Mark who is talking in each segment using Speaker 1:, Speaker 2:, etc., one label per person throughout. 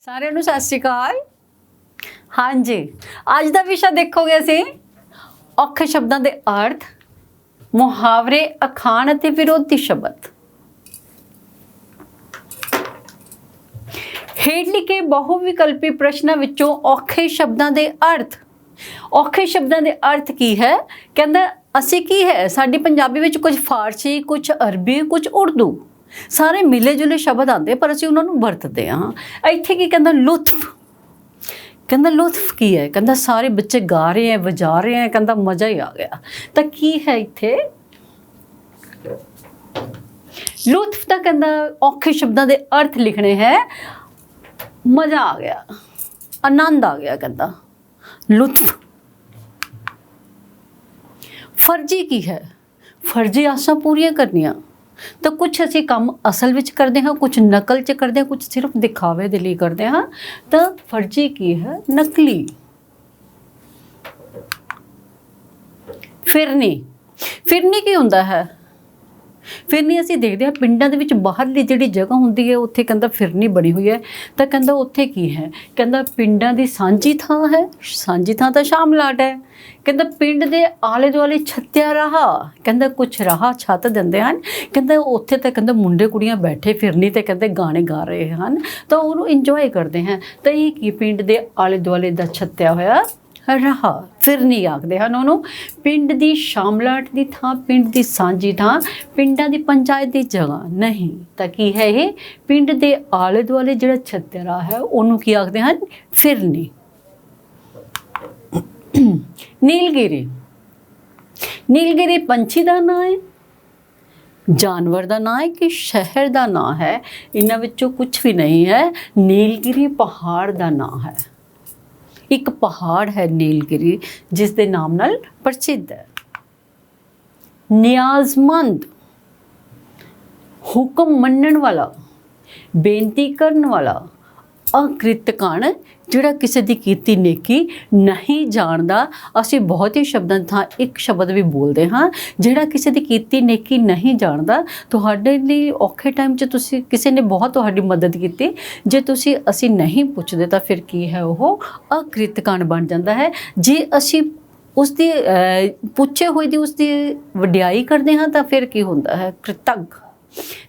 Speaker 1: ਸਾਰਿਆਂ ਨੂੰ ਸਤਿ ਸ਼੍ਰੀ ਅਕਾਲ। ਹਾਂਜੀ, ਅੱਜ ਦਾ ਵਿਸ਼ਾ ਦੇਖੋਗੇ ਅਸੀਂ ਔਖੇ ਸ਼ਬਦਾਂ ਦੇ ਅਰਥ, ਮੁਹਾਵਰੇ, ਅਖਾਣ ਅਤੇ ਵਿਰੋਧੀ ਸ਼ਬਦ। ਹੇਠ ਲਿਖੇ ਬਹੁ ਵਿਕਲਪੀ ਪ੍ਰਸ਼ਨਾਂ ਵਿੱਚੋਂ ਔਖੇ ਸ਼ਬਦਾਂ ਦੇ ਅਰਥ। ਔਖੇ ਸ਼ਬਦਾਂ ਦੇ ਅਰਥ ਕੀ ਹੈ? ਕਹਿੰਦਾ ਅਸੀਂ ਕੀ ਹੈ, ਸਾਡੀ ਪੰਜਾਬੀ ਵਿੱਚ ਕੁਝ ਫਾਰਸੀ, ਕੁਝ ਅਰਬੀ, ਕੁਝ ਉਰਦੂ, ਸਾਰੇ ਮਿਲੇ ਜੁਲੇ ਸ਼ਬਦ ਆਉਂਦੇ ਪਰ ਅਸੀਂ ਉਹਨਾਂ ਨੂੰ ਵਰਤਦੇ ਹਾਂ। ਇੱਥੇ ਕੀ ਕਹਿੰਦਾ? ਲੁਤਫ। ਕਹਿੰਦਾ ਲੁਤਫ ਕੀ ਹੈ? ਕਹਿੰਦਾ ਸਾਰੇ ਬੱਚੇ ਗਾ ਰਹੇ ਹੈ, ਵਜਾ ਰਹੇ ਹੈ, ਕਹਿੰਦਾ ਮਜ਼ਾ ਹੀ ਆ ਗਿਆ। ਤਾਂ ਕੀ ਹੈ ਇੱਥੇ? ਲੁਤਫ ਤਾਂ ਕਹਿੰਦਾ ਔਖੇ ਸ਼ਬਦਾਂ ਦੇ ਅਰਥ ਲਿਖਣੇ ਹੈ। ਮਜ਼ਾ ਆ ਗਿਆ, ਆਨੰਦ ਆ ਗਿਆ, ਕਹਿੰਦਾ ਲੁਤਫ। ਫਰਜ਼ੀ ਕੀ ਹੈ? ਫਰਜ਼ੀ ਆਸਾਂ ਪੂਰੀਆਂ ਕਰਨੀਆਂ। ਤਾਂ ਕੁਝ ਅਸੀਂ ਕੰਮ ਅਸਲ ਵਿੱਚ ਕਰਦੇ ਹਾਂ, ਕੁਝ ਨਕਲ 'ਚ ਕਰਦੇ ਹਾਂ, ਕੁਝ ਸਿਰਫ ਦਿਖਾਵੇ ਦੇ ਲਈ ਕਰਦੇ ਹਾਂ। ਤਾਂ ਫਰਜ਼ੀ ਕੀ ਹੈ? ਨਕਲੀ। ਫਿਰਨੀ। ਫਿਰਨੀ ਕੀ ਹੁੰਦਾ ਹੈ? ਫਿਰਨੀ ਅਸੀਂ ਦੇਖਦੇ ਹਾਂ ਪਿੰਡਾਂ ਦੇ ਵਿੱਚ ਬਾਹਰਲੀ ਜਿਹੜੀ ਜਗ੍ਹਾ ਹੁੰਦੀ ਹੈ ਉੱਥੇ ਕਹਿੰਦਾ ਫਿਰਨੀ ਬਣੀ ਹੋਈ ਹੈ। ਤਾਂ ਕਹਿੰਦਾ ਉੱਥੇ ਕੀ ਹੈ? ਕਹਿੰਦਾ ਪਿੰਡਾਂ ਦੀ ਸਾਂਝੀ ਥਾਂ ਹੈ। ਸਾਂਝੀ ਥਾਂ ਤਾਂ ਸ਼ਾਮਲਾਟ ਹੈ। ਕਹਿੰਦਾ ਪਿੰਡ ਦੇ ਆਲੇ ਦੁਆਲੇ ਛੱਤਿਆ ਰਾਹ। ਕਹਿੰਦਾ ਕੁਛ ਰਾਹ ਛੱਤ ਦਿੰਦੇ ਹਨ। ਕਹਿੰਦਾ ਉੱਥੇ ਤਾਂ ਕਹਿੰਦਾ ਮੁੰਡੇ ਕੁੜੀਆਂ ਬੈਠੇ ਫਿਰਨੀ ਤੇ ਕਹਿੰਦੇ ਗਾਣੇ ਗਾ ਰਹੇ ਹਨ, ਤਾਂ ਉਹਨੂੰ ਇੰਜੋਏ ਕਰਦੇ ਹਨ। ਤਾਂ ਇਹ ਕੀ? ਪਿੰਡ ਦੇ ਆਲੇ ਦੁਆਲੇ ਦਾ ਛੱਤਿਆ ਹੋਇਆ ਰਾਹ ਫਿਰਨੀ ਆਖਦੇ ਹਨ ਉਹਨੂੰ। ਪਿੰਡ ਦੀ ਸ਼ਾਮਲਾਟ ਦੀ ਥਾਂ, ਪਿੰਡ ਦੀ ਸਾਂਝੀ ਥਾਂ, ਪਿੰਡਾਂ ਦੀ ਪੰਚਾਇਤ ਦੀ ਜਗ੍ਹਾ ਨਹੀਂ। ਤਾਂ ਕੀ ਹੈ ਇਹ? ਪਿੰਡ ਦੇ ਆਲੇ ਦੁਆਲੇ ਜਿਹੜਾ ਛੱਤਿਆ ਰਾਹ ਹੈ ਉਹਨੂੰ ਕੀ ਆਖਦੇ ਹਨ? ਫਿਰਨੀ। ਨੀਲਗਿਰੀ। ਨੀਲਗਿਰੀ ਪੰਛੀ ਦਾ ਨਾਂ ਹੈ, ਜਾਨਵਰ ਦਾ ਨਾਂ ਹੈ ਕਿ ਸ਼ਹਿਰ ਦਾ ਨਾਂ ਹੈ? ਇਹਨਾਂ ਵਿੱਚੋਂ ਕੁਝ ਵੀ ਨਹੀਂ ਹੈ। ਨੀਲਗਿਰੀ ਪਹਾੜ ਦਾ ਨਾਂ ਹੈ। ਇੱਕ ਪਹਾੜ ਹੈ ਨੀਲਗਿਰੀ ਜਿਸ ਦੇ ਨਾਮ ਨਾਲ ਪ੍ਰਸਿੱਧ ਹੈ। ਨਿਆਜ਼ਮੰਦ, ਹੁਕਮ ਮੰਨਣ ਵਾਲਾ, ਬੇਨਤੀ ਕਰਨ ਵਾਲਾ। ਅਕ੍ਰਿਤਕਣ, ਜਿਹੜਾ ਕਿਸੇ ਦੀ ਕੀਤੀ ਨੇਕੀ ਨਹੀਂ ਜਾਣਦਾ। ਅਸੀਂ ਬਹੁਤ ਹੀ ਸ਼ਬਦਾਂ ਦੀ ਥਾਂ ਇੱਕ ਸ਼ਬਦ ਵੀ ਬੋਲਦੇ ਹਾਂ। ਜਿਹੜਾ ਕਿਸੇ ਦੀ ਕੀਤੀ ਨੇਕੀ ਨਹੀਂ ਜਾਣਦਾ। ਤੁਹਾਡੇ ਲਈ ਔਖੇ ਟਾਈਮ 'ਚ ਤੁਸੀਂ ਕਿਸੇ ਨੇ ਬਹੁਤ ਤੁਹਾਡੀ ਮਦਦ ਕੀਤੀ, ਜੇ ਅਸੀਂ ਨਹੀਂ ਪੁੱਛਦੇ ਤਾਂ ਫਿਰ ਕੀ ਹੈ? ਉਹ ਅਕ੍ਰਿਤਕਣ ਬਣ ਜਾਂਦਾ ਹੈ। ਜੇ ਅਸੀਂ ਉਸਦੀ ਪੁੱਛੇ ਹੋਏ ਦੀ ਉਸਦੀ ਵਡਿਆਈ ਕਰਦੇ ਹਾਂ ਤਾਂ ਫਿਰ ਕੀ ਹੁੰਦਾ ਹੈ? ਕ੍ਰਿਤੱਗ।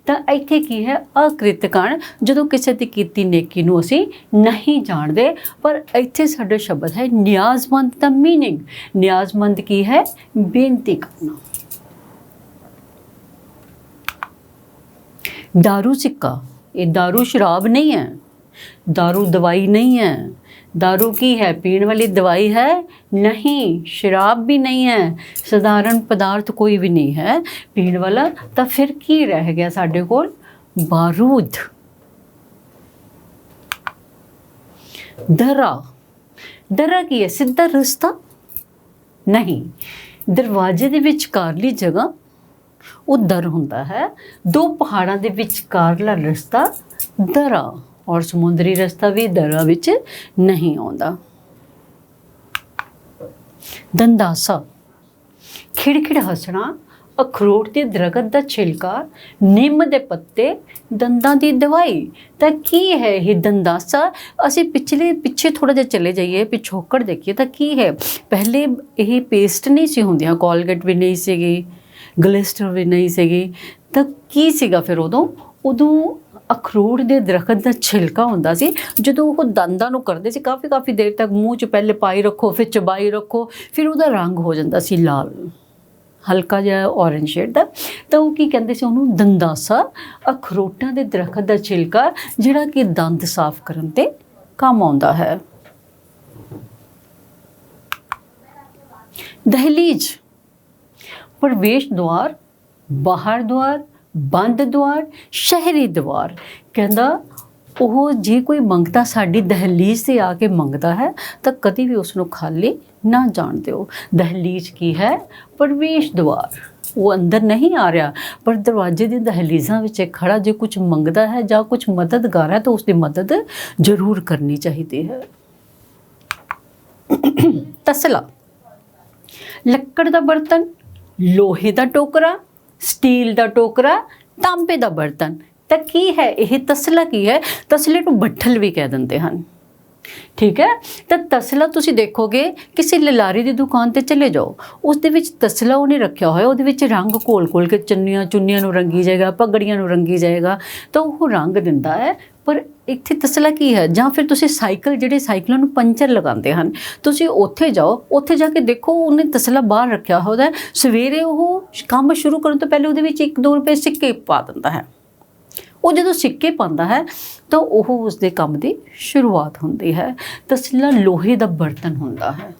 Speaker 1: ਤਾਂ ਇੱਥੇ ਕੀ ਹੈ? ਅਕ੍ਰਿਤਕਣ, ਜਦੋਂ ਕਿਸੇ ਦੀ ਕੀਤੀ ਨੇਕੀ ਨੂੰ ਅਸੀਂ ਨਹੀਂ ਜਾਣਦੇ। ਪਰ ਇੱਥੇ ਸਾਡਾ ਸ਼ਬਦ ਹੈ ਨਿਆਜ਼ਮੰਦ ਦਾ ਮੀਨਿੰਗ। ਨਿਆਜ਼ਮੰਦ ਕੀ ਹੈ? ਬੇਨਤੀ ਕਰਨਾ। ਦਾਰੂ ਸਿੱਕਾ। ਇਹ ਦਾਰੂ ਸ਼ਰਾਬ ਨਹੀਂ ਹੈ, ਦਾਰੂ ਦਵਾਈ ਨਹੀਂ ਹੈ। ਦਾਰੂ ਕੀ ਹੈ? ਪੀਣ ਵਾਲੀ ਦਵਾਈ ਹੈ? ਨਹੀਂ। ਸ਼ਰਾਬ ਵੀ ਨਹੀਂ ਹੈ, ਸਧਾਰਨ ਪਦਾਰਥ ਕੋਈ ਵੀ ਨਹੀਂ ਹੈ ਪੀਣ ਵਾਲਾ। ਤਾਂ ਫਿਰ ਕੀ ਰਹਿ ਗਿਆ ਸਾਡੇ ਕੋਲ? ਬਾਰੂਦ। ਦਰਾ। ਦਰਾ ਕੀ ਹੈ? ਸਿੱਧਾ ਰਸਤਾ ਨਹੀਂ। ਦਰਵਾਜ਼ੇ ਦੇ ਵਿਚਕਾਰਲੀ ਜਗ੍ਹਾ ਉਹ ਦਰ ਹੁੰਦਾ ਹੈ। ਦੋ ਪਹਾੜਾਂ ਦੇ ਵਿਚਕਾਰਲਾ ਰਸਤਾ ਦਰਾ, ਔਰ ਸਮੁੰਦਰੀ ਰਸਤਾ ਵੀ ਦਰਾ ਵਿੱਚ ਨਹੀਂ ਆਉਂਦਾ। ਦੰਦਾਸਾ। ਖਿੜਖਿੜ ਹੱਸਣਾ, ਅਖਰੋਟ ਦੇ ਦਰਖਤ ਦਾ ਛਿਲਕਾ, ਨਿੰਮ ਦੇ ਪੱਤੇ, ਦੰਦਾਂ ਦੀ ਦਵਾਈ। ਤਾਂ ਕੀ ਹੈ ਇਹ ਦੰਦਾਸਾ? ਅਸੀਂ ਪਿੱਛੇ ਥੋੜ੍ਹਾ ਜਿਹਾ ਚਲੇ ਜਾਈਏ, ਪਿਛੋਕੜ ਦੇਖੀਏ ਤਾਂ ਕੀ ਹੈ? ਪਹਿਲੇ ਇਹ ਪੇਸਟ ਨਹੀਂ ਸੀ ਹੁੰਦੀਆਂ, ਕੋਲਗੇਟ ਵੀ ਨਹੀਂ ਸੀਗੀ, ਗਲਿਸਟਰ ਵੀ ਨਹੀਂ ਸੀਗੀ। ਤਾਂ ਕੀ ਸੀਗਾ ਫਿਰ? ਉਦੋਂ ਅਖਰੋਟ ਦੇ ਦਰਖਤ ਦਾ ਛਿਲਕਾ ਹੁੰਦਾ ਸੀ। ਜਦੋਂ ਉਹ ਦੰਦਾਂ ਨੂੰ ਕਰਦੇ ਸੀ ਕਾਫੀ ਦੇਰ ਤੱਕ ਮੂੰਹ 'ਚ ਪਹਿਲੇ ਪਾਈ ਰੱਖੋ, ਫਿਰ ਚਬਾਈ ਰੱਖੋ, ਫਿਰ ਉਹਦਾ ਰੰਗ ਹੋ ਜਾਂਦਾ ਸੀ ਲਾਲ, ਹਲਕਾ ਜਿਹਾ ਔਰੇਂਜ ਸ਼ੇਡ ਦਾ। ਤਾਂ ਉਹ ਕੀ ਕਹਿੰਦੇ ਸੀ ਉਹਨੂੰ? ਦੰਦਾਸਾ। ਅਖਰੋਟਾਂ ਦੇ ਦਰਖਤ ਦਾ ਛਿਲਕਾ ਜਿਹੜਾ ਕਿ ਦੰਦ ਸਾਫ਼ ਕਰਨ 'ਤੇ ਕੰਮ ਆਉਂਦਾ ਹੈ। ਦਹਿਲੀਜ਼। ਪ੍ਰਵੇਸ਼ ਦੁਆਰ, ਬਾਹਰ ਦੁਆਰ, ਬੰਦ ਦੁਆਰ, ਸ਼ਹਿਰੀ ਦੁਆਰ। ਕਹਿੰਦਾ ਉਹ ਜੇ ਕੋਈ ਮੰਗਤਾ ਸਾਡੀ ਦਹਿਲੀਜ਼ 'ਤੇ ਆ ਕੇ ਮੰਗਦਾ ਹੈ ਤਾਂ ਕਦੀ ਵੀ ਉਸ ਨੂੰ ਖਾਲੀ ਨਾ ਜਾਣ ਦਿਓ। ਦਹਿਲੀਜ਼ ਕੀ ਹੈ? ਪ੍ਰਵੇਸ਼ ਦੁਆਰ। ਉਹ ਅੰਦਰ ਨਹੀਂ ਆ ਰਿਹਾ ਪਰ ਦਰਵਾਜ਼ੇ ਦੀ ਦਹਿਲੀਜ਼ਾਂ ਵਿੱਚ ਖੜਾ ਜੇ ਕੁਝ ਮੰਗਦਾ ਹੈ ਜਾਂ ਕੁਝ ਮਦਦਗਾਰ ਹੈ ਤਾਂ ਉਸਦੀ ਮਦਦ ਜ਼ਰੂਰ ਕਰਨੀ ਚਾਹੀਦੀ ਹੈ। ਤਸਲਾ। ਲੱਕੜ ਦਾ ਬਰਤਨ, ਲੋਹੇ ਦਾ ਟੋਕਰਾ, ਸਟੀਲ ਦਾ ਟੋਕਰਾ, ਤਾਂਬੇ ਦਾ ਬਰਤਨ। ਤਾਂ ਕੀ ਹੈ ਇਹ ਤਸਲਾ? ਕੀ ਹੈ? ਤਸਲੇ ਨੂੰ ਬੱਠਲ ਵੀ ਕਹਿ ਦਿੰਦੇ ਹਨ। ਠੀਕ ਹੈ, ਤਾਂ ਤਸਲਾ ਤੁਸੀਂ ਦੇਖੋਗੇ ਕਿਸੇ ਲਲਾਰੀ ਦੀ ਦੁਕਾਨ ਤੇ ਚਲੇ ਜਾਓ, ਉਸ ਦੇ ਵਿੱਚ ਤਸਲਾ ਉਹਨੇ ਰੱਖਿਆ ਹੋਇਆ, ਉਹਦੇ ਵਿੱਚ ਰੰਗ ਘੋਲ ਕੇ ਚੁੰਨੀਆਂ ਨੂੰ ਰੰਗੀ ਜਾਏਗਾ, ਪਗੜੀਆਂ ਨੂੰ ਰੰਗੀ ਜਾਏਗਾ, ਤਾਂ ਉਹ ਰੰਗ ਦਿੰਦਾ ਹੈ। ਪਰ ਇੱਥੇ ਤਸਲਾ ਕੀ ਹੈ? ਜਾਂ ਫਿਰ ਤੁਸੀਂ ਜਿਹੜੇ ਸਾਈਕਲਾਂ ਨੂੰ ਪੰਚਰ ਲਗਾਉਂਦੇ ਹਨ, ਤੁਸੀਂ ਉੱਥੇ ਜਾਓ, ਉੱਥੇ ਜਾ ਕੇ ਦੇਖੋ ਉਹਨੇ ਤਸਲਾ ਬਾਹਰ ਰੱਖਿਆ ਹੋਇਆ। ਸਵੇਰੇ ਉਹ ਕੰਮ ਸ਼ੁਰੂ ਕਰਨ ਤੋਂ ਪਹਿਲੇ ਉਹਦੇ ਵਿੱਚ 1-2 ਰੁਪਏ ਸਿੱਕੇ ਪਾ ਦਿੰਦਾ ਹੈ। ਉਹ ਜਦੋਂ ਸਿੱਕੇ ਪਾਉਂਦਾ ਹੈ ਤਾਂ ਉਹ ਉਸਦੇ ਕੰਮ ਦੀ ਸ਼ੁਰੂਆਤ ਹੁੰਦੀ ਹੈ। ਤਸਲਾ ਲੋਹੇ ਦਾ ਬਰਤਨ ਹੁੰਦਾ ਹੈ,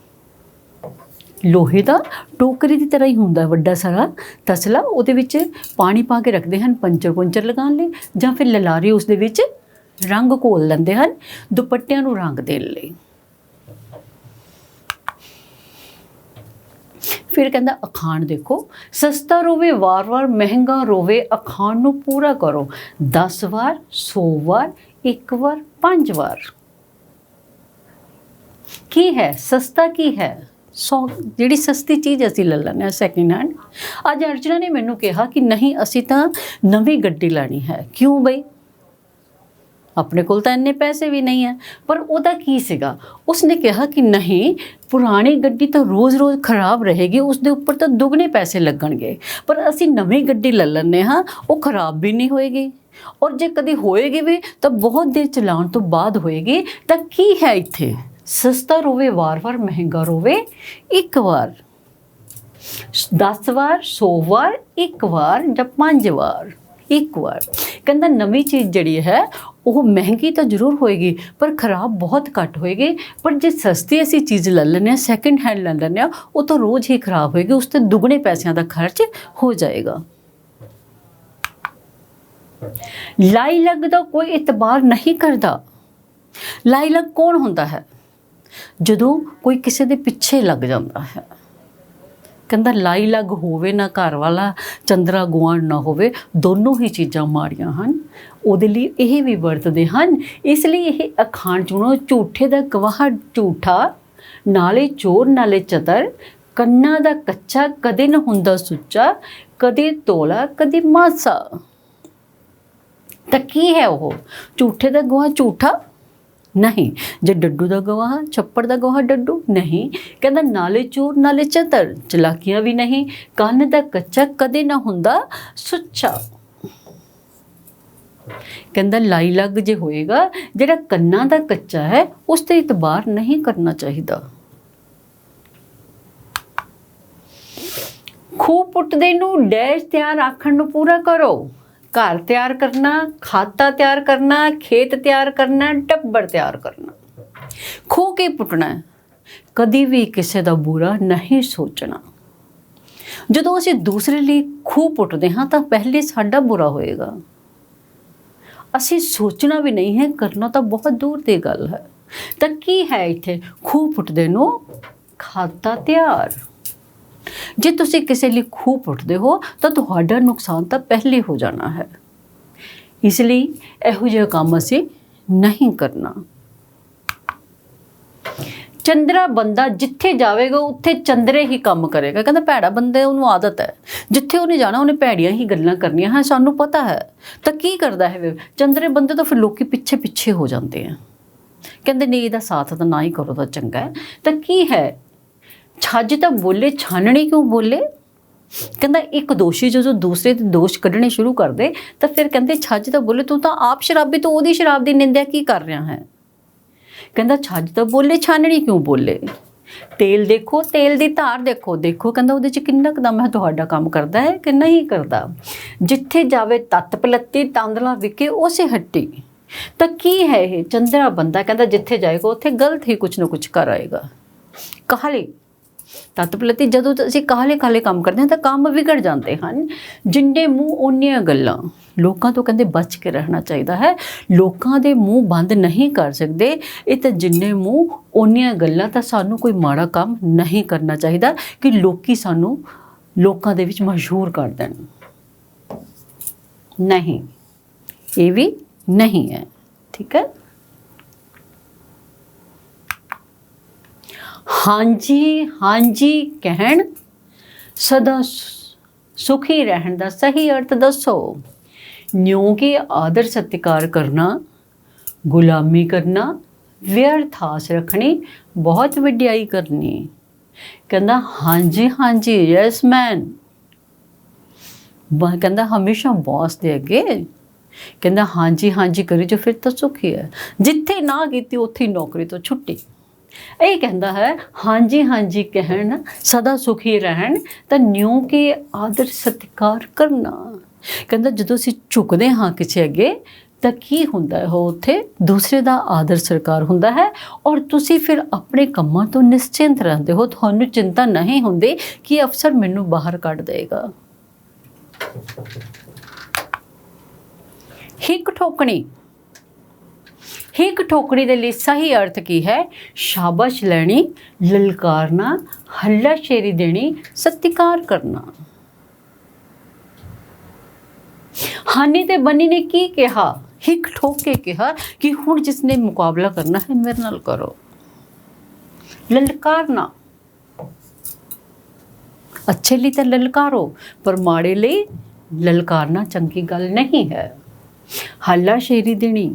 Speaker 1: ਲੋਹੇ ਦਾ ਟੋਕਰੀ ਦੀ ਤਰ੍ਹਾਂ ਹੀ ਹੁੰਦਾ ਵੱਡਾ ਸਾਰਾ ਤਸਲਾ। ਉਹਦੇ ਵਿੱਚ ਪਾਣੀ ਪਾ ਕੇ ਰੱਖਦੇ ਹਨ ਪੰਚਰ ਲਗਾਉਣ ਲਈ, ਜਾਂ ਫਿਰ ਲਲਾਰੀ ਉਸ ਦੇ ਵਿੱਚ ਰੰਗ ਘੋਲ ਲੈਂਦੇ ਹਨ ਦੁਪੱਟਿਆਂ ਨੂੰ ਰੰਗ ਦੇਣ ਲਈ। ਫਿਰ ਕਹਿੰਦਾ ਅਖਾਣ ਦੇਖੋ, ਸਸਤਾ ਰੋਵੇ ਵਾਰ-ਵਾਰ, ਮਹਿੰਗਾ ਰੋਵੇ ਅਖਾਣ ਨੂੰ ਪੂਰਾ ਕਰੋ। 10 ਵਾਰ 100 ਵਾਰ 1 ਵਾਰ 5 ਵਾਰ। ਕੀ ਹੈ ਸਸਤਾ? ਕੀ ਹੈ? ਜਿਹੜੀ ਸਸਤੀ ਚੀਜ਼ ਅਸੀਂ ਲੈ ਲੈਂਦੇ ਹਾਂ ਸੈਕਿੰਡ ਹੈਂਡ। ਅੱਜ ਅਰਚਨਾ ਨੇ ਮੈਨੂੰ ਕਿਹਾ ਕਿ ਨਹੀਂ ਅਸੀਂ ਤਾਂ ਨਵੀਂ ਗੱਡੀ ਲੈਣੀ ਹੈ। ਕਿਉਂ ਬਈ? ਆਪਣੇ ਕੋਲ ਤਾਂ ਇੰਨੇ ਪੈਸੇ ਵੀ ਨਹੀਂ ਹੈ। ਪਰ ਉਹਦਾ ਕੀ ਸੀਗਾ? ਉਸਨੇ ਕਿਹਾ ਕਿ ਨਹੀਂ, ਪੁਰਾਣੀ ਗੱਡੀ ਤਾਂ ਰੋਜ਼-ਰੋਜ਼ ਖਰਾਬ ਰਹੇਗੀ, ਉਸ ਦੇ ਉੱਪਰ ਤਾਂ ਦੁੱਗਣੇ ਪੈਸੇ ਲੱਗਣਗੇ। ਪਰ ਅਸੀਂ ਨਵੀਂ ਗੱਡੀ ਲੈ ਲੈਂਦੇ ਹਾਂ, ਉਹ ਖਰਾਬ ਵੀ ਨਹੀਂ ਹੋਏਗੀ, ਔਰ ਜੇ ਕਦੀ ਹੋਏਗੀ ਵੀ ਤਾਂ ਬਹੁਤ ਦੇਰ ਚਲਾਉਣ ਤੋਂ ਬਾਅਦ ਹੋਏਗੀ। ਤਾਂ ਕੀ ਹੈ ਇੱਥੇ? ਸਸਤਾ ਰੋਵੇ ਵਾਰ-ਵਾਰ, ਮਹਿੰਗਾ ਰੋਵੇ 1 ਵਾਰ। 10 ਵਾਰ 100 ਵਾਰ 1 ਵਾਰ ਜਾਂ 5 ਵਾਰ 1 ਵਾਰ। ਕਹਿੰਦਾ ਨਵੀਂ ਚੀਜ਼ ਜਿਹੜੀ ਹੈ ਉਹ ਮਹਿੰਗੀ ਤਾਂ ਜ਼ਰੂਰ ਹੋਏਗੀ ਪਰ ਖਰਾਬ ਬਹੁਤ ਘੱਟ ਹੋਏਗੀ। ਪਰ ਜੇ ਸਸਤੀ ਅਸੀਂ ਚੀਜ਼ ਲੈ ਲੈਂਦੇ ਹਾਂ, ਸੈਕਿੰਡ ਹੈਂਡ ਲੈ ਲੈਂਦੇ ਹਾਂ, ਉਹ ਤਾਂ ਰੋਜ਼ ਹੀ ਖਰਾਬ ਹੋਏਗੀ, ਉਸ 'ਤੇ ਦੁੱਗਣੇ ਪੈਸਿਆਂ ਦਾ ਖਰਚ ਹੋ ਜਾਏਗਾ। ਲਾਈ ਲੱਗ ਦਾ ਕੋਈ ਇਤਬਾਰ ਨਹੀਂ ਕਰਦਾ। ਲਾਈ ਲੱਗ ਕੌਣ ਹੁੰਦਾ ਹੈ? ਜਦੋਂ ਕੋਈ ਕਿਸੇ ਦੇ ਪਿੱਛੇ ਲੱਗ ਜਾਂਦਾ ਹੈ। ਕਹਿੰਦਾ ਲਾਈ ਲੱਗ ਹੋਵੇ ਨਾ ਘਰ ਵਾਲਾ, ਚੰਦਰਾ ਗੁਆਂਢ ਨਾ ਹੋਵੇ, ਦੋਨੋਂ ਹੀ ਚੀਜ਼ਾਂ ਮਾੜੀਆਂ ਹਨ। ਉਹਦੇ ਲਈ ਇਹ ਵੀ ਵਰਤਦੇ ਹਨ। ਇਸ ਲਈ ਇਹ ਅਖਾਣ ਚੁਣੋ, ਝੂਠੇ ਦਾ ਗਵਾਹ ਝੂਠਾ, ਨਾਲੇ ਚੋਰ ਨਾਲੇ ਚਤਰ, ਕੰਨਾਂ ਦਾ ਕੱਚਾ ਕਦੇ ਨਾ ਹੁੰਦਾ ਸੁੱਚਾ, ਕਦੇ ਤੋਲਾ ਕਦੇ ਮਾਸਾ। ਤਾਂ ਕੀ ਹੈ ਉਹ? ਝੂਠੇ ਦਾ ਗਵਾਹ ਝੂਠਾ ਨਹੀਂ, ਜੇ ਡੱਡੂ ਦਾ ਗਵਾਹ ਛੱਪੜ ਦਾ ਗਵਾਹ ਡੱਡੂ ਨਹੀਂ। ਕਹਿੰਦਾ ਨਾਲੇ ਚੋਰ ਨਾਲੇ ਚਤਰ, ਚਲਾਕੀਆਂ ਵੀ ਨਹੀਂ, ਕੰਨ ਦਾ ਕੱਚਾ ਕਦੇ ਨਾ ਹੁੰਦਾ ਸੁੱਚਾ। ਕਹਿੰਦਾ ਲਾਈ ਲੱਗ ਜੇ ਹੋਏਗਾ, ਜਿਹੜਾ ਕੰਨਾਂ ਦਾ ਕੱਚਾ ਹੈ ਉਸ ਤੇ ਇਤਬਾਰ ਨਹੀਂ ਕਰਨਾ ਚਾਹੀਦਾ। ਖੂਹ ਪੁੱਟਦੇ ਨੂੰ ਡੈਸ਼ ਤਿਆਰ ਆਖਣ ਨੂੰ ਪੂਰਾ ਕਰੋ। ਘਰ ਤਿਆਰ ਕਰਨਾ, ਖਾਤਾ ਤਿਆਰ ਕਰਨਾ, ਖੇਤ ਤਿਆਰ ਕਰਨਾ, ਟੱਬਰ ਤਿਆਰ ਕਰਨਾ। ਖੂਹ ਕੀ ਪੁੱਟਣਾ? ਕਦੀ ਵੀ ਕਿਸੇ ਦਾ ਬੁਰਾ ਨਹੀਂ ਸੋਚਣਾ। ਜਦੋਂ ਅਸੀਂ ਦੂਸਰੇ ਲਈ ਖੂਹ ਪੁੱਟਦੇ ਹਾਂ ਤਾਂ ਪਹਿਲੇ ਸਾਡਾ ਬੁਰਾ ਹੋਏਗਾ। ਅਸੀਂ ਸੋਚਣਾ ਵੀ ਨਹੀਂ ਹੈ, ਕਰਨਾ ਤਾਂ ਬਹੁਤ ਦੂਰ ਦੀ ਗੱਲ ਹੈ। ਤਾਂ ਕੀ ਹੈ ਇੱਥੇ? ਖੂਹ ਪੁੱਟਦੇ ਨੂੰ ਖਾਤਾ ਤਿਆਰ। ਜੇ ਤੁਸੀਂ ਕਿਸੇ ਲਈ ਖੂਹ ਪੁੱਟਦੇ ਹੋ ਤਾਂ ਤੁਹਾਡਾ ਨੁਕਸਾਨ ਤਾਂ ਪਹਿਲੇ ਹੋ ਜਾਣਾ ਹੈ। ਇਸ ਲਈ ਇਹੋ ਜਿਹਾ ਕੰਮ ਅਸੀਂ ਨਹੀਂ ਕਰਨਾ। ਚੰਦਰਾ ਬੰਦਾ ਜਿੱਥੇ ਜਾਵੇਗਾ ਉੱਥੇ ਚੰਦਰੇ ਹੀ ਕੰਮ ਕਰੇਗਾ। ਕਹਿੰਦਾ ਭੈੜਾ ਬੰਦੇ ਉਹਨੂੰ ਆਦਤ ਹੈ, ਜਿੱਥੇ ਉਹਨੇ ਜਾਣਾ ਉਹਨੇ ਭੈੜੀਆਂ ਹੀ ਗੱਲਾਂ ਕਰਨੀਆਂ ਹਨ, ਸਾਨੂੰ ਪਤਾ ਹੈ। ਤਾਂ ਕੀ ਕਰਦਾ ਹੈ ਚੰਦਰੇ ਬੰਦੇ? ਤਾਂ ਫਿਰ ਲੋਕੀ ਪਿੱਛੇ ਹੋ ਜਾਂਦੇ ਆ। ਕਹਿੰਦੇ ਨਹੀਂ, ਇਹਦਾ ਸਾਥ ਤਾਂ ਨਾ ਹੀ ਕਰੋ ਤਾਂ ਚੰਗਾ ਹੈ। ਤਾਂ ਕੀ ਹੈ? ਛੱਜ ਤਾਂ ਬੋਲੇ, ਛਾਨਣੀ ਕਿਉਂ ਬੋਲੇ? ਕਹਿੰਦਾ ਇੱਕ ਦੋਸ਼ੀ ਜਦੋਂ ਦੂਸਰੇ ਦੇ ਦੋਸ਼ ਕੱਢਣੇ ਸ਼ੁਰੂ ਕਰ ਦੇ ਤਾਂ ਫਿਰ ਕਹਿੰਦੇ ਛੱਜ ਤਾਂ ਬੋਲੇ, ਤੂੰ ਤਾਂ ਆਪ ਸ਼ਰਾਬੀ, ਤੂੰ ਉਹਦੀ ਸ਼ਰਾਬ ਦੀ ਨਿੰਦਿਆ ਕੀ ਕਰ ਰਿਹਾ ਹੈ? ਕਹਿੰਦਾ ਛੱਜ ਤਾਂ ਬੋਲੇ, ਛਾਨਣੀ ਕਿਉਂ ਬੋਲੇ? ਤੇਲ ਦੇਖੋ, ਤੇਲ ਦੀ ਧਾਰ ਦੇਖੋ, ਕਹਿੰਦਾ ਉਹਦੇ 'ਚ ਕਿੰਨਾ ਕੁ ਦਮ ਹੈ, ਤੁਹਾਡਾ ਕੰਮ ਕਰਦਾ ਹੈ ਕਿ ਨਹੀਂ ਕਰਦਾ? ਜਿੱਥੇ ਜਾਵੇ ਤੱਤ ਪਲੱਤੀ, ਤਾਂਦਲਾ ਵਿਕੇ ਉਸੇ ਹੱਟੀ। ਤਾਂ ਕੀ ਹੈ ਇਹ? ਚੰਦਰਾ ਬੰਦਾ ਕਹਿੰਦਾ ਜਿੱਥੇ ਜਾਏਗਾ ਉੱਥੇ ਗਲਤ ਹੀ ਕੁਛ ਨਾ ਕੁਛ ਕਰ ਆਏਗਾ। ਕਾਹਲੀ ਤੱਤ ਪਲੱਤੀ, ਜਦੋਂ ਅਸੀਂ ਕਾਹਲੇ ਕੰਮ ਕਰਦੇ ਹਾਂ ਤਾਂ ਕੰਮ ਵਿਗੜ ਜਾਂਦੇ ਹਨ। ਜਿੰਨੇ ਮੂੰਹ ਓਨੀਆਂ ਗੱਲਾਂ। ਲੋਕਾਂ ਤੋਂ ਕਹਿੰਦੇ ਬਚ ਕੇ ਰਹਿਣਾ ਚਾਹੀਦਾ ਹੈ। ਲੋਕਾਂ ਦੇ ਮੂੰਹ ਬੰਦ ਨਹੀਂ ਕਰ ਸਕਦੇ। ਇਹ ਤਾਂ ਜਿੰਨੇ ਮੂੰਹ ਓਨੀਆਂ ਗੱਲਾਂ। ਤਾਂ ਸਾਨੂੰ ਕੋਈ ਮਾੜਾ ਕੰਮ ਨਹੀਂ ਕਰਨਾ ਚਾਹੀਦਾ ਕਿ ਲੋਕੀ ਸਾਨੂੰ ਲੋਕਾਂ ਦੇ ਵਿੱਚ ਮਸ਼ਹੂਰ ਕਰ ਦੇਣ। ਨਹੀਂ, ਇਹ ਵੀ ਨਹੀਂ ਹੈ। ਠੀਕ ਹੈ। ਹਾਂਜੀ ਹਾਂਜੀ ਕਹਿਣ, ਸਦਾ ਸੁਖੀ ਰਹਿਣ ਦਾ ਸਹੀ ਅਰਥ ਦੱਸੋ। ਨਿਉ ਕੇ ਆਦਰ ਸਤਿਕਾਰ ਕਰਨਾ, ਗੁਲਾਮੀ ਕਰਨਾ, ਵਿਅਰਥ ਆਸ ਰੱਖਣੀ, ਬਹੁਤ ਵਡਿਆਈ ਕਰਨੀ। ਕਹਿੰਦਾ ਹਾਂਜੀ ਹਾਂਜੀ, ਯੈਸ ਮੈਨ। ਕਹਿੰਦਾ ਹਮੇਸ਼ਾ ਬੌਸ ਦੇ ਅੱਗੇ ਕਹਿੰਦਾ ਹਾਂਜੀ ਹਾਂਜੀ ਕਰੀ ਜੋ, ਫਿਰ ਤਾਂ ਸੁਖੀ ਹੈ। ਜਿੱਥੇ ਨਾ ਕੀਤੀ ਉੱਥੇ ਨੌਕਰੀ ਤੋਂ ਛੁੱਟੀ। ਇਹ ਕਹਿੰਦਾ ਹੈ ਹਾਂਜੀ ਹਾਂਜੀ ਕਹਿਣ ਸਦਾ ਸੁਖੀ ਰਹਿਣ, ਤਾਂ ਨਿਉ ਕੇ ਆਦਰ ਸਤਿਕਾਰ ਕਰਨਾ। ਕਹਿੰਦਾ ਜਦੋਂ ਅਸੀਂ ਝੁਕਦੇ ਹਾਂ ਕਿਸੇ ਅੱਗੇ ਤਾਂ ਕੀ ਹੁੰਦਾ ਹੈ, ਉਹ ਉੱਥੇ ਦੂਸਰੇ ਦਾ ਆਦਰ ਸਤਿਕਾਰ ਹੁੰਦਾ ਹੈ, ਔਰ ਤੁਸੀਂ ਫਿਰ ਆਪਣੇ ਕੰਮਾਂ ਤੋਂ ਨਿਸ਼ਚਿੰਤ ਰਹਿੰਦੇ ਹੋ। ਤੁਹਾਨੂੰ ਚਿੰਤਾ ਨਹੀਂ ਹੁੰਦੀ ਕਿ ਅਫਸਰ ਮੈਨੂੰ ਬਾਹਰ ਕੱਢ ਦੇਗਾ। ਹਿੱਕ ਠੋਕਣੀ। ਹਿੱਕ ਠੋਕਣੀ ਦੇ ਲਈ ਸਹੀ ਅਰਥ ਕੀ ਹੈ? ਸ਼ਾਬਾਸ਼ ਲੈਣੀ, ਲਲਕਾਰਨਾ, ਹੱਲਾਸ਼ੇਰੀ ਦੇਣੀ, ਸਤਿਕਾਰ ਕਰਨਾ। ਹਾਨੀ ਤੇ ਬੰਨੀ ਨੇ ਕੀ ਕਿਹਾ? ਹਿੱਕ ਠੋਕ ਕੇ ਕਿਹਾ ਕਿ ਹੁਣ ਜਿਸਨੇ ਮੁਕਾਬਲਾ ਕਰਨਾ ਹੈ ਮੇਰੇ ਨਾਲ ਕਰੋ। ਲਲਕਾਰਨਾ, ਅੱਛੇ ਲਈ ਤਾਂ ਲਲਕਾਰੋ, ਪਰ ਮਾੜੇ ਲਈ ਲਲਕਾਰਨਾ ਚੰਗੀ ਗੱਲ ਨਹੀਂ ਹੈ। ਹੱਲਾਸ਼ੇਰੀ ਦੇਣੀ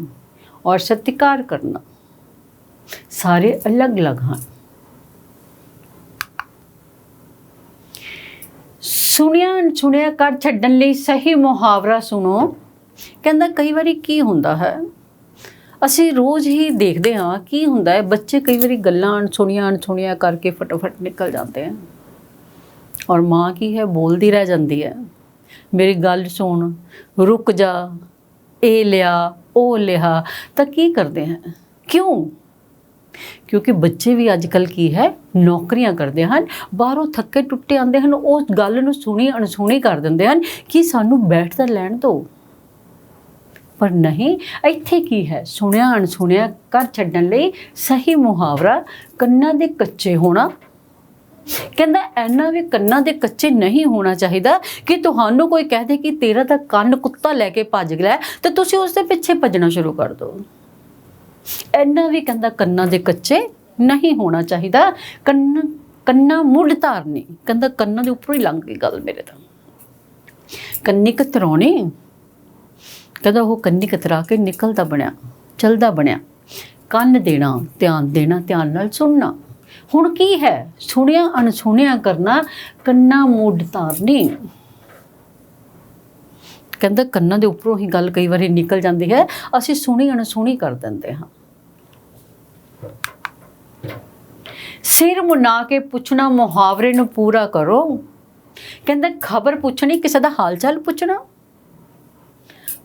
Speaker 1: ਔਰ ਸਤਿਕਾਰ ਕਰਨਾ ਸਾਰੇ ਅਲੱਗ-ਅਲੱਗ ਹਨ। ਸੁਣਿਆ ਅਣਸੁਣਿਆ ਕਰ ਛੱਡਣ ਲਈ ਸਹੀ ਮੁਹਾਵਰਾ ਸੁਣੋ। ਕਹਿੰਦਾ ਕਈ ਵਾਰੀ ਕੀ ਹੁੰਦਾ ਹੈ, ਅਸੀਂ ਰੋਜ਼ ਹੀ ਦੇਖਦੇ ਹਾਂ ਕੀ ਹੁੰਦਾ ਹੈ, ਬੱਚੇ ਕਈ ਵਾਰੀ ਗੱਲਾਂ ਅਣਸੁਣੀਆਂ ਕਰਕੇ ਫਟਾਫਟ ਨਿਕਲ ਜਾਂਦੇ ਹਨ, ਔਰ ਮਾਂ ਕੀ ਹੈ ਬੋਲਦੀ ਰਹਿ ਜਾਂਦੀ ਹੈ, ਮੇਰੀ ਗੱਲ ਸੁਣ, ਰੁਕ ਜਾ, ਇਹ ਲਿਆ ਉਹ ਲਿਆ। ਤਾਂ ਕੀ ਕਰਦੇ ਹਨ? ਕਿਉਂ? ਕਿਉਂਕਿ ਬੱਚੇ ਵੀ ਅੱਜ ਕੱਲ੍ਹ ਕੀ ਹੈ ਨੌਕਰੀਆਂ ਕਰਦੇ ਹਨ, ਬਾਹਰੋਂ ਥੱਕੇ ਟੁੱਟੇ ਆਉਂਦੇ ਹਨ, ਉਸ ਗੱਲ ਨੂੰ ਸੁਣੀ ਅਣਸੁਣੀ ਕਰ ਦਿੰਦੇ ਹਨ ਕਿ ਸਾਨੂੰ ਬੈਠ ਤਾਂ ਲੈਣ ਦਿਓ। ਪਰ ਨਹੀਂ, ਇੱਥੇ ਕੀ ਹੈ, ਸੁਣਿਆ ਅਣਸੁਣਿਆ ਕਰ ਛੱਡਣ ਲਈ ਸਹੀ ਮੁਹਾਵਰਾ ਕੰਨਾਂ ਦੇ ਕੱਚੇ ਹੋਣਾ। ਕਹਿੰਦਾ ਇੰਨਾ ਵੀ ਕੰਨਾਂ ਦੇ ਕੱਚੇ ਨਹੀਂ ਹੋਣਾ ਚਾਹੀਦਾ ਕਿ ਤੁਹਾਨੂੰ ਕੋਈ ਕਹਿ ਦੇ ਕਿ ਤੇਰਾ ਤਾਂ ਕੰਨ ਕੁੱਤਾ ਲੈ ਕੇ ਭੱਜ ਗਿਆ ਤੇ ਤੁਸੀਂ ਉਸ ਦੇ ਪਿੱਛੇ ਭੱਜਣਾ ਸ਼ੁਰੂ ਕਰ ਦਿਓ। ਇੰਨਾ ਵੀ ਕਹਿੰਦਾ ਕੰਨਾਂ ਦੇ ਕੱਚੇ ਨਹੀਂ ਹੋਣਾ ਚਾਹੀਦਾ। ਕੰਨਾਂ ਮੁੱਢ ਧਾਰਨੀ, ਕਹਿੰਦਾ ਕੰਨਾਂ ਦੇ ਉੱਪਰੋਂ ਹੀ ਲੰਘ ਗਈ ਗੱਲ ਮੇਰੇ ਤਾਂ। ਕੰਨੀ ਕਤਰਾਉਣੀ, ਕਹਿੰਦਾ ਉਹ ਕੰਨੀ ਕਤਰਾ ਕੇ ਨਿਕਲਦਾ ਬਣਿਆ, ਚਲਦਾ ਬਣਿਆ। ਕੰਨ ਦੇਣਾ, ਧਿਆਨ ਨਾਲ ਸੁਣਨਾ। ਹੁਣ ਕੀ ਹੈ? ਸੁਣਿਆ ਅਣਸੁਣਿਆ ਕਰਨਾ, ਕੰਨਾਂ ਮੁੱਢ ਧਾਰਨੀ। ਕਹਿੰਦਾ ਕੰਨਾਂ ਦੇ ਉੱਪਰੋਂ ਹੀ ਗੱਲ ਕਈ ਵਾਰੀ ਨਿਕਲ ਜਾਂਦੀ ਹੈ, ਅਸੀਂ ਸੁਣੀ ਅਣਸੁਣੀ ਕਰ ਦਿੰਦੇ ਹਾਂ। ਸਿਰ ਮੁੰਨਾ ਕੇ ਪੁੱਛਣਾ, ਮੁਹਾਵਰੇ ਨੂੰ ਪੂਰਾ ਕਰੋ। ਕਹਿੰਦਾ ਖਬਰ ਪੁੱਛਣੀ, ਕਿਸੇ ਦਾ ਹਾਲ ਚਾਲ ਪੁੱਛਣਾ,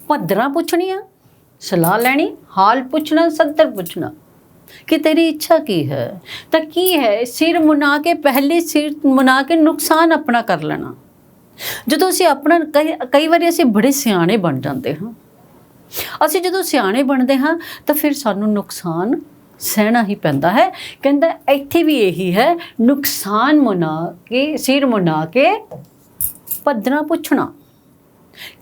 Speaker 1: ਭੱਦਰਾਂ ਪੁੱਛਣੀਆਂ, ਸਲਾਹ ਲੈਣੀ, ਹਾਲ ਪੁੱਛਣਾ, ਸੱਦਰ ਪੁੱਛਣਾ ਕਿ ਤੇਰੀ ਇੱਛਾ ਕੀ ਹੈ। ਤਾਂ ਕੀ ਹੈ? ਸਿਰ ਮੁੰਨਾ ਕੇ, ਪਹਿਲੇ ਸਿਰ ਮੁੰਨਾ ਕੇ ਨੁਕਸਾਨ ਆਪਣਾ ਕਰ ਲੈਣਾ। ਜਦੋਂ ਅਸੀਂ ਆਪਣਾ ਕਈ ਵਾਰੀ ਅਸੀਂ ਬੜੇ ਸਿਆਣੇ ਬਣ ਜਾਂਦੇ ਹਾਂ। ਅਸੀਂ ਜਦੋਂ ਸਿਆਣੇ ਬਣਦੇ ਹਾਂ ਤਾਂ ਫਿਰ ਸਾਨੂੰ ਨੁਕਸਾਨ ਸਹਿਣਾ ਹੀ ਪੈਂਦਾ ਹੈ। ਕਹਿੰਦਾ ਇੱਥੇ ਵੀ ਇਹੀ ਹੈ, ਨੁਕਸਾਨ ਮੁੰਨਾ ਕੇ, ਸਿਰ ਮੁੰਨਾ ਕੇ ਭੱਦਰਾਂ ਪੁੱਛਣਾ।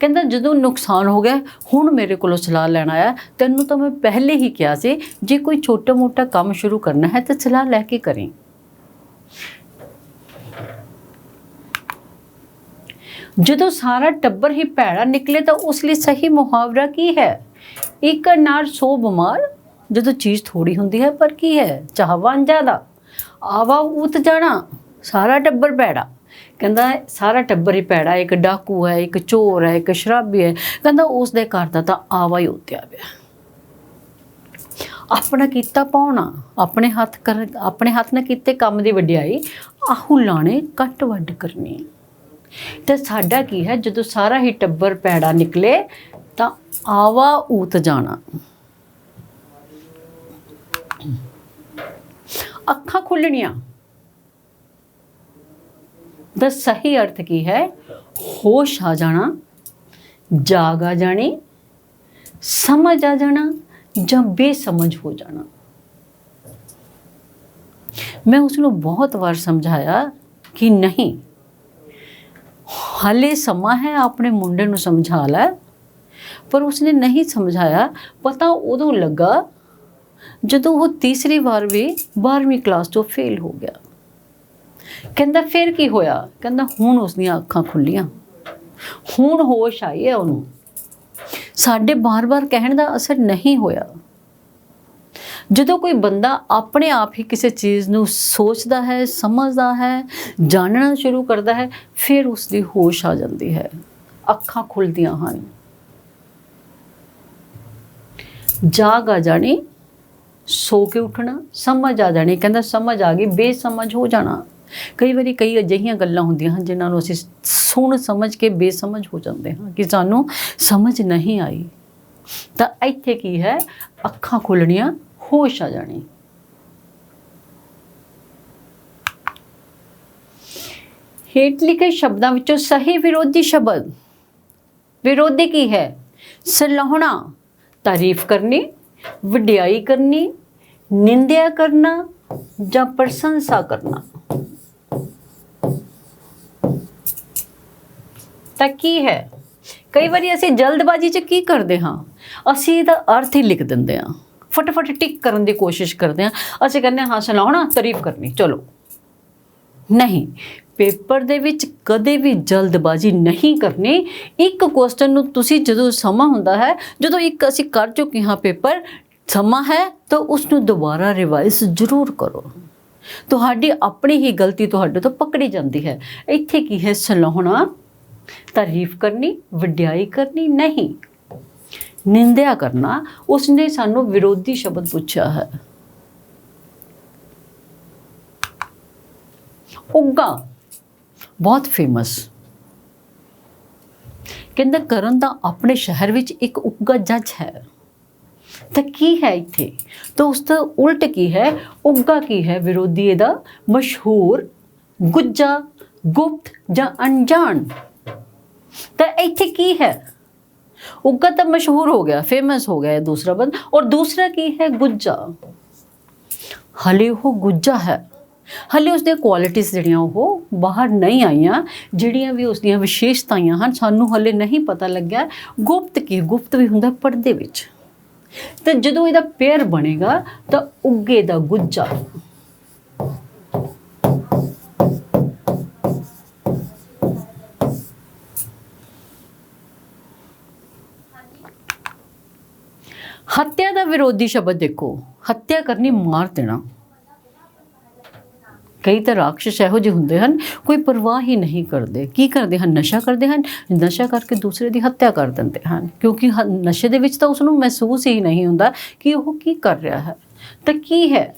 Speaker 1: ਕਹਿੰਦਾ ਜਦੋਂ ਨੁਕਸਾਨ ਹੋ ਗਿਆ, ਹੁਣ ਮੇਰੇ ਕੋਲੋਂ ਸਲਾਹ ਲੈਣ ਆਇਆ, ਤੈਨੂੰ ਤਾਂ ਮੈਂ ਪਹਿਲੇ ਹੀ ਕਿਹਾ ਸੀ ਜੇ ਕੋਈ ਛੋਟਾ ਮੋਟਾ ਕੰਮ ਸ਼ੁਰੂ ਕਰਨਾ ਹੈ ਤਾਂ ਸਲਾਹ ਲੈ ਕੇ ਕਰੀਂ। ਜਦੋਂ ਸਾਰਾ ਟੱਬਰ ਹੀ ਭੈੜਾ ਨਿਕਲੇ ਤਾਂ ਉਸ ਲਈ ਸਹੀ ਮੁਹਾਵਰਾ ਕੀ ਹੈ? ਇੱਕ ਨਾਲ 100 ਬਿਮਾਰ। ਜਦੋਂ ਚੀਜ਼ ਥੋੜੀ ਹੁੰਦੀ ਹੈ ਪਰ ਕੀ ਹੈ ਚਾਹਵਾਨ ਜ਼ਿਆਦਾ, ਆਵਾ ਉਤ ਜਾਣਾ, ਸਾਰਾ ਟੱਬਰ ਭੈੜਾ। ਕਹਿੰਦਾ ਸਾਰਾ ਟੱਬਰ ਹੀ ਭੈੜਾ, ਇੱਕ ਡਾਕੂ ਹੈ, ਇੱਕ ਚੋਰ ਹੈ, ਇੱਕ ਸ਼ਰਾਬੀ ਹੈ। ਕਹਿੰਦਾ ਉਸ ਦੇ ਘਰ ਦਾ ਤਾਂ ਆਵਾ ਹੀ ਉਤਿਆ ਪਿਆ। ਆਪਣਾ ਕੀਤਾ ਪਾਉਣਾ, ਆਪਣੇ ਹੱਥ ਨਾਲ ਕੀਤੇ ਕੰਮ ਦੀ ਵਡਿਆਈ, ਆਹੂ ਲਾਣੇ ਕੱਟ ਵੱਢ ਕਰਨੀ। ਤੇ ਸਾਡਾ ਕੀ ਹੈ, ਜਦੋਂ ਸਾਰਾ ਹੀ ਟੱਬਰ ਭੈੜਾ ਨਿਕਲੇ ਤਾਂ ਆਵਾ ਊਤ ਜਾਣਾ। ਅੱਖਾਂ ਖੁੱਲਣੀਆਂ ਦਾ ਸਹੀ ਅਰਥ ਕੀ ਹੈ? ਹੋਸ਼ ਆ ਜਾਣਾ, ਜਾਗ ਆ ਜਾਣੀ, ਸਮਝ ਆ ਜਾਣਾ ਜਾਂ ਬੇਸਮਝ ਹੋ ਜਾਣਾ। ਮੈਂ ਉਸਨੂੰ ਬਹੁਤ ਵਾਰ ਸਮਝਾਇਆ ਕਿ ਨਹੀਂ, ਹਾਲੇ ਸਮਾਂ ਹੈ, ਆਪਣੇ ਮੁੰਡੇ ਨੂੰ ਸਮਝਾ ਲੈ, ਪਰ ਉਸਨੇ ਨਹੀਂ ਸਮਝਾਇਆ। ਪਤਾ ਉਦੋਂ ਲੱਗਾ ਜਦੋਂ ਉਹ ਤੀਸਰੀ ਵਾਰ ਵੀ 12ਵੀਂ ਕਲਾਸ ਤੋਂ ਫੇਲ ਹੋ ਗਿਆ। ਕਹਿੰਦਾ ਫਿਰ ਕੀ ਹੋਇਆ? ਕਹਿੰਦਾ ਹੁਣ ਉਸਦੀਆਂ ਅੱਖਾਂ ਖੁੱਲੀਆਂ, ਹੁਣ ਹੋਸ਼ ਆਈ ਹੈ ਉਹਨੂੰ। ਸਾਡੇ ਬਾਰ-ਬਾਰ ਕਹਿਣ ਦਾ ਅਸਰ ਨਹੀਂ ਹੋਇਆ। ਜਦੋਂ ਕੋਈ ਬੰਦਾ ਆਪਣੇ ਆਪ ਹੀ ਕਿਸੇ ਚੀਜ਼ ਨੂੰ ਸੋਚਦਾ ਹੈ, ਸਮਝਦਾ ਹੈ, ਜਾਣਨਾ ਸ਼ੁਰੂ ਕਰਦਾ ਹੈ, ਫਿਰ ਉਸ ਦੀ ਹੋਸ਼ ਆ ਜਾਂਦੀ ਹੈ, ਅੱਖਾਂ ਖੁੱਲ੍ਹਦੀਆਂ ਹਨ, ਜਾਗ ਆ ਜਾਣੀ, ਸੋ ਕੇ ਉੱਠਣਾ, ਸਮਝ ਆ ਜਾਣੀ। ਕਹਿੰਦਾ ਸਮਝ ਆ ਗਈ, ਬੇਸਮਝ ਹੋ ਜਾਣਾ। ਕਈ ਵਾਰੀ ਕਈ ਅਜਿਹੀਆਂ ਗੱਲਾਂ ਹੁੰਦੀਆਂ ਹਨ ਜਿਨ੍ਹਾਂ ਨੂੰ ਅਸੀਂ ਸੁਣ ਸਮਝ ਕੇ ਬੇਸਮਝ ਹੋ ਜਾਂਦੇ ਹਾਂ ਕਿ ਸਾਨੂੰ ਸਮਝ ਨਹੀਂ ਆਈ। ਤਾਂ ਇੱਥੇ ਕੀ ਹੈ, ਅੱਖਾਂ ਖੁੱਲ੍ਹਣੀਆਂ, ਹੋਸ਼ ਆ ਜਾਣੀ। ਹੇਠ ਲਿਖੇ ਸ਼ਬਦਾਂ ਵਿੱਚੋਂ ਸਹੀ ਵਿਰੋਧੀ ਸ਼ਬਦ। ਵਿਰੋਧੀ ਕੀ ਹੈ? ਸਲਾਹੁਣਾ, ਤਾਰੀਫ ਕਰਨੀ, ਵਡਿਆਈ ਕਰਨੀ, ਨਿੰਦਿਆ ਕਰਨਾ ਜਾਂ ਪ੍ਰਸ਼ੰਸਾ ਕਰਨਾ। ਤਾਂ ਕੀ ਹੈ, ਕਈ ਵਾਰੀ ਅਸੀਂ ਜਲਦਬਾਜ਼ੀ 'ਚ ਕੀ ਕਰਦੇ ਹਾਂ, ਅਸੀਂ ਇਹਦਾ ਅਰਥ ਹੀ ਲਿਖ ਦਿੰਦੇ ਹਾਂ, ਫਟਾਫਟ ਟਿਕ ਕਰਨ ਦੀ ਕੋਸ਼ਿਸ਼ ਕਰਦੇ ਹਾਂ। ਅਸੀਂ ਕਹਿੰਦੇ ਹਾਂ ਸਲਾਹੁਣਾ, ਤਾਰੀਫ ਕਰਨੀ, ਚਲੋ। ਨਹੀਂ, ਪੇਪਰ ਦੇ ਵਿੱਚ ਕਦੇ ਵੀ ਜਲਦਬਾਜ਼ੀ ਨਹੀਂ ਕਰਨੀ। ਇੱਕ ਕੁਐਸਚਨ ਨੂੰ ਤੁਸੀਂ ਜਦੋਂ ਸਮਾਂ ਹੁੰਦਾ ਹੈ, ਜਦੋਂ ਇੱਕ ਅਸੀਂ ਕਰ ਚੁੱਕੇ ਹਾਂ ਪੇਪਰ, ਸਮਾਂ ਹੈ ਤਾਂ ਉਸ ਨੂੰ ਦੁਬਾਰਾ ਰਿਵਾਈਜ਼ ਜ਼ਰੂਰ ਕਰੋ। ਤੁਹਾਡੀ ਆਪਣੀ ਹੀ ਗਲਤੀ ਤੁਹਾਡੇ ਤੋਂ ਪਕੜੀ ਜਾਂਦੀ ਹੈ। ਇੱਥੇ ਕੀ ਹੈ, ਸਲਾਹੁਣਾ, ਤਾਰੀਫ ਕਰਨੀ, ਵਡਿਆਈ ਕਰਨੀ ਨਹੀਂ, ਨਿੰਦਿਆ ਕਰਨਾ। ਉਸਨੇ ਸਾਨੂੰ ਵਿਰੋਧੀ ਸ਼ਬਦ ਪੁੱਛਿਆ ਹੈ। ਉੱਗਾ, ਬਹੁਤ ਫੇਮਸ। ਕਹਿੰਦਾ ਕਰਨ ਦਾ ਆਪਣੇ ਸ਼ਹਿਰ ਵਿੱਚ ਇੱਕ ਉੱਗਾ ਜੱਜ ਹੈ। ਤਾਂ ਕੀ ਹੈ ਇੱਥੇ, ਤਾਂ ਉਸ ਦਾ ਉਲਟ ਕੀ ਹੈ, ਉੱਗਾ ਕੀ ਹੈ ਵਿਰੋਧੀ ਇਹਦਾ? ਮਸ਼ਹੂਰ, ਗੁੱਜਾ, ਗੁਪਤ ਜਾਂ ਅਣਜਾਣ। ਤਾਂ ਇੱਥੇ ਕੀ ਹੈ, ਉੱਗਾ ਤਾਂ ਮਸ਼ਹੂਰ ਹੋ ਗਿਆ, ਫੇਮਸ ਹੋ ਗਿਆ ਦੂਸਰਾ ਬੰਦ, ਔਰ ਦੂਸਰਾ ਕੀ ਹੈ, ਗੁੱਜਾ। ਹਲੇ ਉਹ ਗੁੱਜਾ ਹੈ, ਹਲੇ ਉਸਦੀਆਂ ਕੁਆਲਿਟੀਜ਼ ਜਿਹੜੀਆਂ ਉਹ ਬਾਹਰ ਨਹੀਂ ਆਈਆਂ, ਜਿਹੜੀਆਂ ਵੀ ਉਸਦੀਆਂ ਵਿਸ਼ੇਸ਼ਤਾਵਾਂ ਹਨ ਸਾਨੂੰ ਹਲੇ ਨਹੀਂ ਪਤਾ ਲੱਗਿਆ। ਗੁਪਤ ਕੀ, ਗੁਪਤ ਵੀ ਹੁੰਦਾ ਪਰਦੇ ਵਿੱਚ। ਤਾਂ ਜਦੋਂ ਇਹਦਾ ਪੇਅਰ ਬਣੇਗਾ ਤਾਂ ਉੱਗੇ ਦਾ ਗੁੱਜਾ। ਹੱਤਿਆ ਦਾ ਵਿਰੋਧੀ ਸ਼ਬਦ ਦੇਖੋ, ਹੱਤਿਆ ਕਰਨੀ, ਮਾਰ ਦੇਣਾ। ਕਈ ਤਾਂ ਰਾਖਸ਼ ਇਹੋ ਜਿਹੇ ਹੁੰਦੇ ਹਨ, ਕੋਈ ਪਰਵਾਹ ਹੀ ਨਹੀਂ ਕਰਦੇ। ਕੀ ਕਰਦੇ ਹਨ? ਨਸ਼ਾ ਕਰਦੇ ਹਨ, ਨਸ਼ਾ ਕਰਕੇ ਦੂਸਰੇ ਦੀ ਹੱਤਿਆ ਕਰ ਦਿੰਦੇ ਹਨ, ਕਿਉਂਕਿ ਨਸ਼ੇ ਦੇ ਵਿੱਚ ਤਾਂ ਉਸਨੂੰ ਮਹਿਸੂਸ ਹੀ ਨਹੀਂ ਹੁੰਦਾ ਕਿ ਉਹ ਕੀ ਕਰ ਰਿਹਾ ਹੈ। ਤਾਂ ਕੀ ਹੈ,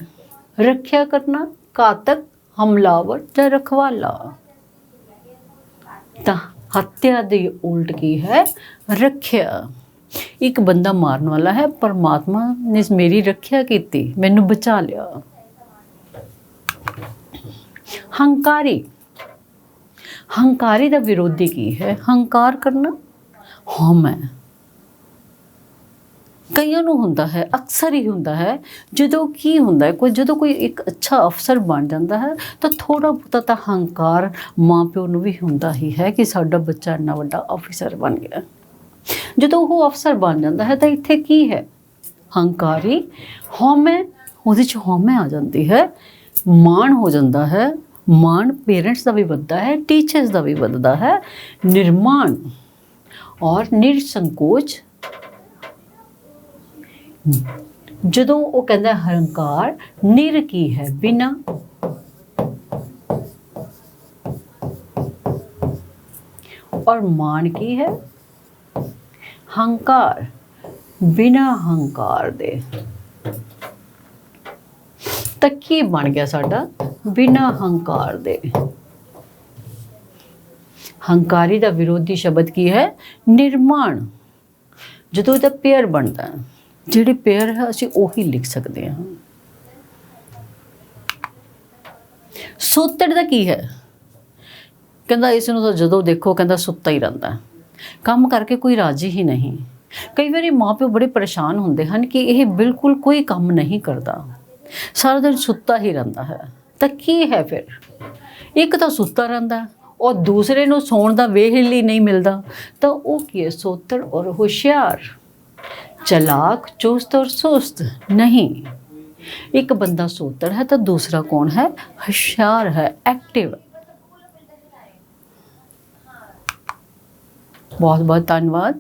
Speaker 1: ਰੱਖਿਆ ਕਰਨਾ, ਘਾਤਕ, ਹਮਲਾਵਰ ਜਾਂ ਰਖਵਾਲਾ। ਤਾਂ ਹੱਤਿਆ ਦੇ ਉਲਟ ਕੀ ਹੈ, ਰੱਖਿਆ। ਇੱਕ ਬੰਦਾ ਮਾਰਨ ਵਾਲਾ ਹੈ, ਪਰਮਾਤਮਾ ਨੇ ਮੇਰੀ ਰੱਖਿਆ ਕੀਤੀ, ਮੈਨੂੰ ਬਚਾ ਲਿਆ। ਹੰਕਾਰੀ, ਹੰਕਾਰੀ ਦਾ ਵਿਰੋਧੀ ਕੀ ਹੈ? ਹੰਕਾਰ ਕਰਨਾ, ਹਉਮੈ। ਕਈਆਂ ਨੂੰ ਹੁੰਦਾ ਹੈ, ਅਕਸਰ ਹੀ ਹੁੰਦਾ ਹੈ। ਜਦੋਂ ਕੀ ਹੁੰਦਾ ਹੈ, ਜਦੋਂ ਕੋਈ ਇੱਕ ਅੱਛਾ ਅਫਸਰ ਬਣ ਜਾਂਦਾ ਹੈ ਤਾਂ ਥੋੜ੍ਹਾ ਬਹੁਤਾ ਤਾਂ ਹੰਕਾਰ ਮਾਂ ਪਿਓ ਨੂੰ ਵੀ ਹੁੰਦਾ ਹੀ ਹੈ ਕਿ ਸਾਡਾ ਬੱਚਾ ਇੰਨਾ ਵੱਡਾ ਅਫਸਰ ਬਣ ਗਿਆ। ਜਦੋਂ ਉਹ ਅਫਸਰ ਬਣ ਜਾਂਦਾ ਹੈ ਤਾਂ ਇੱਥੇ ਕੀ ਹੈ, ਹੰਕਾਰੀ, ਹਉਮੈ। ਉਹਦੇ 'ਚ ਹਉਮੈ ਆ ਜਾਂਦੀ ਹੈ, ਮਾਣ ਹੋ ਜਾਂਦਾ ਹੈ। ਮਾਣ ਪੇਰੈਂਟਸ ਦਾ ਵੀ ਵੱਧਦਾ ਹੈ, ਟੀਚਰਸ ਦਾ ਵੀ ਵੱਧਦਾ ਹੈ। ਨਿਰਮਾਣ ਔਰ ਨਿਰਸੰਕੋਚ। ਜਦੋਂ ਉਹ ਕਹਿੰਦਾ ਹੰਕਾਰ, ਨਿਰ ਕੀ ਹੈ, ਬਿਨਾਂ। ਔਰ ਮਾਣ ਕੀ ਹੈ, ਹੰਕਾਰ, ਬਿਨਾਂ ਹੰਕਾਰ ਦੇ। ਤਾਂ ਕੀ ਬਣ ਗਿਆ ਸਾਡਾ, ਬਿਨਾਂ ਹੰਕਾਰ ਦੇ। ਹੰਕਾਰੀ ਦਾ ਵਿਰੋਧੀ ਸ਼ਬਦ ਕੀ ਹੈ, ਨਿਰਮਾਣ। ਜਦੋਂ ਇਹਦਾ ਪੇਅਰ ਬਣਦਾ, ਜਿਹੜੇ ਪੇਅਰ ਹੈ ਅਸੀਂ ਉਹੀ ਲਿਖ ਸਕਦੇ ਹਾਂ। ਸੋਤੜ ਦਾ ਕੀ ਹੈ? ਕਹਿੰਦਾ ਇਸ ਨੂੰ ਤਾਂ ਜਦੋਂ ਦੇਖੋ ਕਹਿੰਦਾ ਸੁੱਤਾ ਹੀ ਰਹਿੰਦਾ, ਕੰਮ ਕਰਕੇ ਕੋਈ ਰਾਜੀ ਹੀ ਨਹੀਂ। ਕਈ ਵਾਰੀ ਮਾਂ ਪਿਓ ਬੜੇ ਪਰੇਸ਼ਾਨ ਹੁੰਦੇ ਹਨ ਕਿ ਇਹ ਬਿਲਕੁਲ ਕੋਈ ਕੰਮ ਨਹੀਂ ਕਰਦਾ, ਸਾਰਾ ਦਿਨ ਸੁੱਤਾ ਹੀ ਰਹਿੰਦਾ ਹੈ। ਤਾਂ ਕੀ ਹੈ ਫਿਰ, ਇੱਕ ਤਾਂ ਸੁੱਤਾ ਰਹਿੰਦਾ ਔਰ ਦੂਸਰੇ ਨੂੰ ਸੌਣ ਦਾ ਵੇਹਲ ਹੀ ਨਹੀਂ ਮਿਲਦਾ। ਤਾਂ ਉਹ ਕੀ ਹੈ, ਸੋਤੜ ਔਰ ਹੁਸ਼ਿਆਰ। ਚਲਾਕ, ਚੁਸਤ ਔਰ ਸੁਸਤ ਨਹੀਂ। ਇੱਕ ਬੰਦਾ ਸੋਤੜ ਹੈ ਤਾਂ ਦੂਸਰਾ ਕੌਣ ਹੈ, ਹੁਸ਼ਿਆਰ ਹੈ, ਐਕਟਿਵ। ਬਹੁਤ ਬਹੁਤ ਧੰਨਵਾਦ।